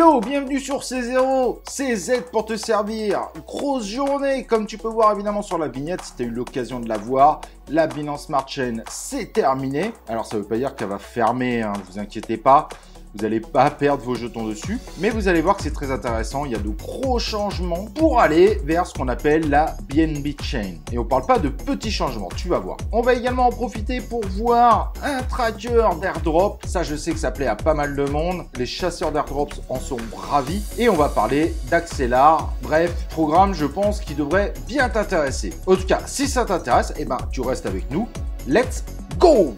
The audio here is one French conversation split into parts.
Hello, bienvenue sur C0, c'est Z pour te servir. Grosse journée, comme tu peux voir évidemment sur la vignette, si tu as eu l'occasion de la voir, la Binance Smart Chain, c'est terminé. Alors ça ne veut pas dire qu'elle va fermer, hein, ne vous inquiétez pas. Vous n'allez pas perdre vos jetons dessus, mais vous allez voir que c'est très intéressant. Il y a de gros changements pour aller vers ce qu'on appelle la BNB Chain. Et on ne parle pas de petits changements, tu vas voir. On va également en profiter pour voir un tracker d'airdrop. Ça, je sais que ça plaît à pas mal de monde. Les chasseurs d'airdrops en sont ravis. Et on va parler d'Axelar. Bref, programme, je pense, qui devrait bien t'intéresser. En tout cas, si ça t'intéresse, eh ben, tu restes avec nous. Let's go!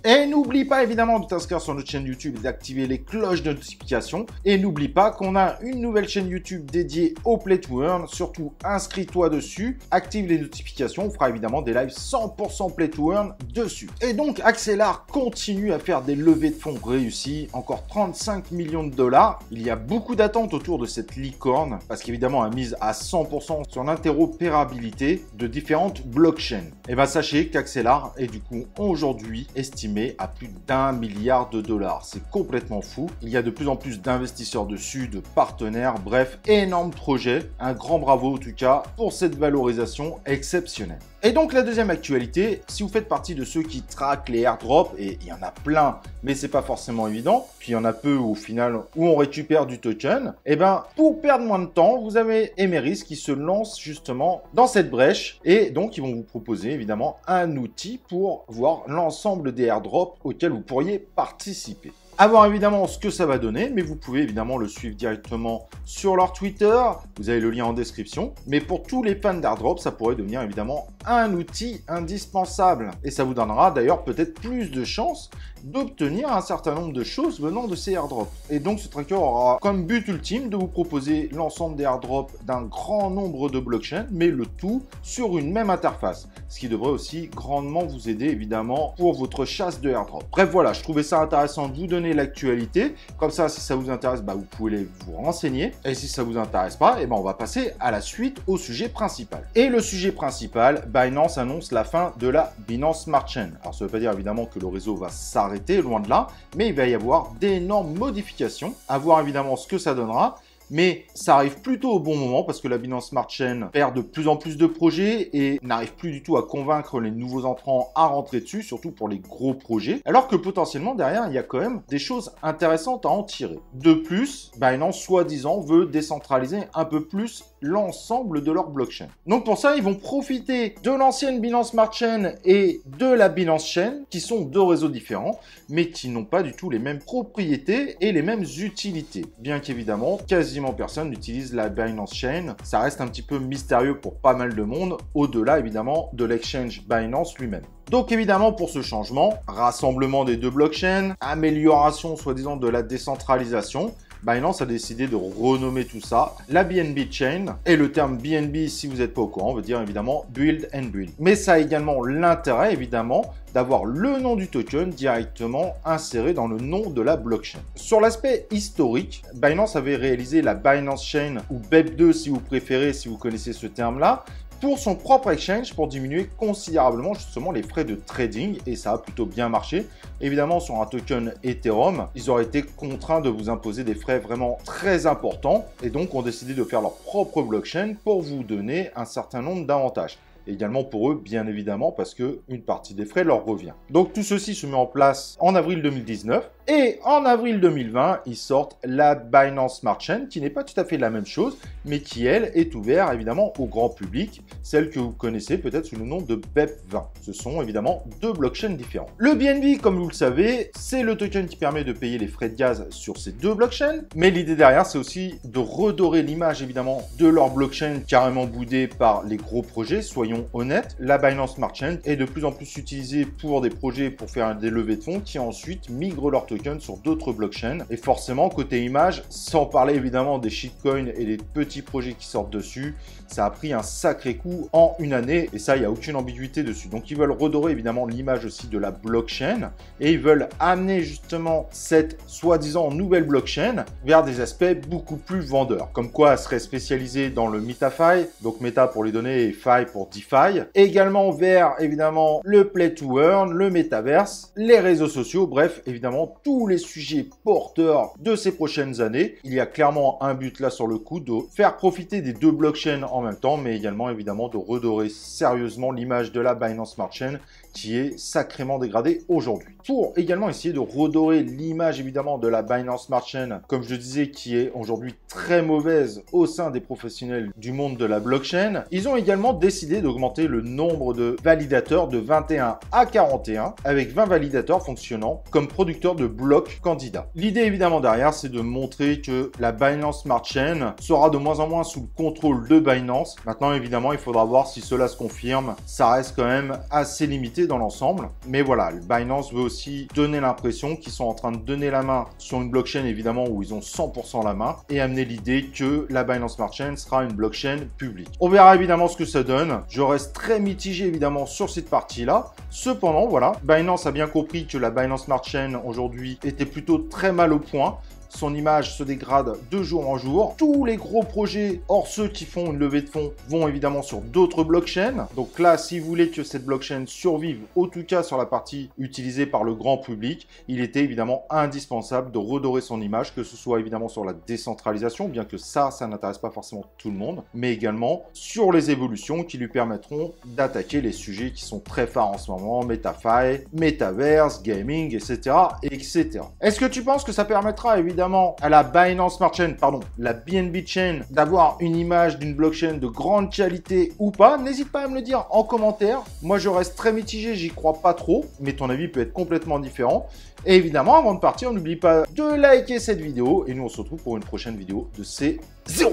Et n'oublie pas évidemment de t'inscrire sur notre chaîne YouTube et d'activer les cloches de notification. Et n'oublie pas qu'on a une nouvelle chaîne YouTube dédiée au Play to Earn. Surtout, inscris-toi dessus, active les notifications. On fera évidemment des lives 100% Play to Earn dessus. Et donc, Axelar continue à faire des levées de fonds réussies. Encore 35 millions de dollars. Il y a beaucoup d'attentes autour de cette licorne parce qu'évidemment, elle mise à 100% sur l'interopérabilité de différentes blockchains. Et bien, sachez qu'Axelar est du coup aujourd'hui estimé à plus d'1 milliard de dollars. C'est complètement fou. Il y a de plus en plus d'investisseurs dessus, de partenaires, bref, énorme projet. Un grand bravo en tout cas pour cette valorisation exceptionnelle. Et donc la deuxième actualité, si vous faites partie de ceux qui traquent les airdrops, et il y en a plein, mais c'est pas forcément évident, puis il y en a peu au final où on récupère du token, et ben pour perdre moins de temps, vous avez Emeris qui se lance justement dans cette brèche, et donc ils vont vous proposer évidemment un outil pour voir l'ensemble des airdrops auxquels vous pourriez participer. À voir évidemment ce que ça va donner, mais vous pouvez évidemment le suivre directement sur leur Twitter. Vous avez le lien en description. Mais pour tous les fans d'airdrop, ça pourrait devenir évidemment un outil indispensable. Et ça vous donnera d'ailleurs peut-être plus de chances d'obtenir un certain nombre de choses venant de ces airdrops. Et donc ce tracker aura comme but ultime de vous proposer l'ensemble des airdrops d'un grand nombre de blockchains, mais le tout sur une même interface. Ce qui devrait aussi grandement vous aider évidemment pour votre chasse de airdrop. Bref voilà, je trouvais ça intéressant de vous donner l'actualité. Comme ça, si ça vous intéresse, vous pouvez vous renseigner. Et si ça vous intéresse pas, on va passer à la suite au sujet principal. Et le sujet principal, Binance annonce la fin de la Binance Smart Chain. Alors ça ne veut pas dire évidemment que le réseau va s'arrêter, loin de là, mais il va y avoir d'énormes modifications, à voir évidemment ce que ça donnera. Mais ça arrive plutôt au bon moment parce que la Binance Smart Chain perd de plus en plus de projets et n'arrive plus du tout à convaincre les nouveaux entrants à rentrer dessus, surtout pour les gros projets. Alors que potentiellement derrière, il y a quand même des choses intéressantes à en tirer. De plus, Binance soi-disant veut décentraliser un peu plus l'ensemble de leur blockchain. Donc pour ça, ils vont profiter de l'ancienne Binance Smart Chain et de la Binance Chain, qui sont deux réseaux différents, mais qui n'ont pas du tout les mêmes propriétés et les mêmes utilités. Bien qu'évidemment, quasiment personne n'utilise la Binance Chain. Ça reste un petit peu mystérieux pour pas mal de monde, au-delà évidemment de l'exchange Binance lui-même. Donc évidemment pour ce changement, rassemblement des deux blockchains, amélioration soi-disant de la décentralisation, Binance a décidé de renommer tout ça la BNB Chain. Et le terme BNB, si vous n'êtes pas au courant, veut dire évidemment Build and Build. Mais ça a également l'intérêt évidemment d'avoir le nom du token directement inséré dans le nom de la blockchain. Sur l'aspect historique, Binance avait réalisé la Binance Chain, ou BEP2 si vous préférez, si vous connaissez ce terme-là, pour son propre exchange pour diminuer considérablement justement les frais de trading et ça a plutôt bien marché. Évidemment sur un token Ethereum, ils auraient été contraints de vous imposer des frais vraiment très importants et donc ont décidé de faire leur propre blockchain pour vous donner un certain nombre d'avantages. Également pour eux, bien évidemment, parce qu'une partie des frais leur revient. Donc tout ceci se met en place en avril 2019. Et en avril 2020, ils sortent la Binance Smart Chain, qui n'est pas tout à fait la même chose, mais qui, elle, est ouverte évidemment au grand public, celle que vous connaissez peut-être sous le nom de BEP20. Ce sont évidemment deux blockchains différents. Le BNB, comme vous le savez, c'est le token qui permet de payer les frais de gaz sur ces deux blockchains, mais l'idée derrière, c'est aussi de redorer l'image évidemment de leur blockchain carrément boudée par les gros projets, soyons honnêtes. La Binance Smart Chain est de plus en plus utilisée pour des projets pour faire des levées de fonds qui ensuite migrent leur token sur d'autres blockchains. Et forcément, côté image, sans parler évidemment des shitcoins et des petits projets qui sortent dessus, ça a pris un sacré coup en une année et ça, il n'y a aucune ambiguïté dessus. Donc, ils veulent redorer évidemment l'image aussi de la blockchain et ils veulent amener justement cette soi-disant nouvelle blockchain vers des aspects beaucoup plus vendeurs. Comme quoi, elle serait spécialisée dans le MetaFi, donc Meta pour les données et Fi pour DeFi, également vers évidemment le Play to Earn, le Metaverse, les réseaux sociaux, bref, évidemment tous les sujets porteurs de ces prochaines années. Il y a clairement un but là sur le coup de faire profiter des deux blockchains en même temps, mais également évidemment de redorer sérieusement l'image de la Binance Smart Chain qui est sacrément dégradée aujourd'hui. Pour également essayer de redorer l'image évidemment de la Binance Smart Chain, comme je disais, qui est aujourd'hui très mauvaise au sein des professionnels du monde de la blockchain, ils ont également décidé d'augmenter le nombre de validateurs de 21 à 41, avec 20 validateurs fonctionnant comme producteurs de blocs candidats. L'idée évidemment derrière, c'est de montrer que la Binance Smart Chain sera de moins en moins sous le contrôle de Binance. Maintenant évidemment, il faudra voir si cela se confirme. Ça reste quand même assez limité dans l'ensemble. Mais voilà, Binance veut aussi donner l'impression qu'ils sont en train de donner la main sur une blockchain évidemment où ils ont 100% la main et amener l'idée que la Binance Smart Chain sera une blockchain publique. On verra évidemment ce que ça donne. Je reste très mitigé évidemment sur cette partie-là. Cependant, voilà, Binance a bien compris que la Binance Smart Chain aujourd'hui était plutôt très mal au point. Son image se dégrade de jour en jour. Tous les gros projets, hors ceux qui font une levée de fonds, vont évidemment sur d'autres blockchains. Donc là, si vous voulez que cette blockchain survive, en tout cas sur la partie utilisée par le grand public, il était évidemment indispensable de redorer son image, que ce soit évidemment sur la décentralisation, bien que ça n'intéresse pas forcément tout le monde, mais également sur les évolutions qui lui permettront d'attaquer les sujets qui sont très phares en ce moment, MetaFi, Metaverse, Gaming, etc., etc. Est-ce que tu penses que ça permettra évidemment à la Binance Smart Chain, pardon, la BNB Chain, d'avoir une image d'une blockchain de grande qualité ou pas? N'hésite pas à me le dire en commentaire. Moi, je reste très mitigé, j'y crois pas trop, mais ton avis peut être complètement différent. Et évidemment, avant de partir, n'oublie pas de liker cette vidéo et nous, on se retrouve pour une prochaine vidéo de C0.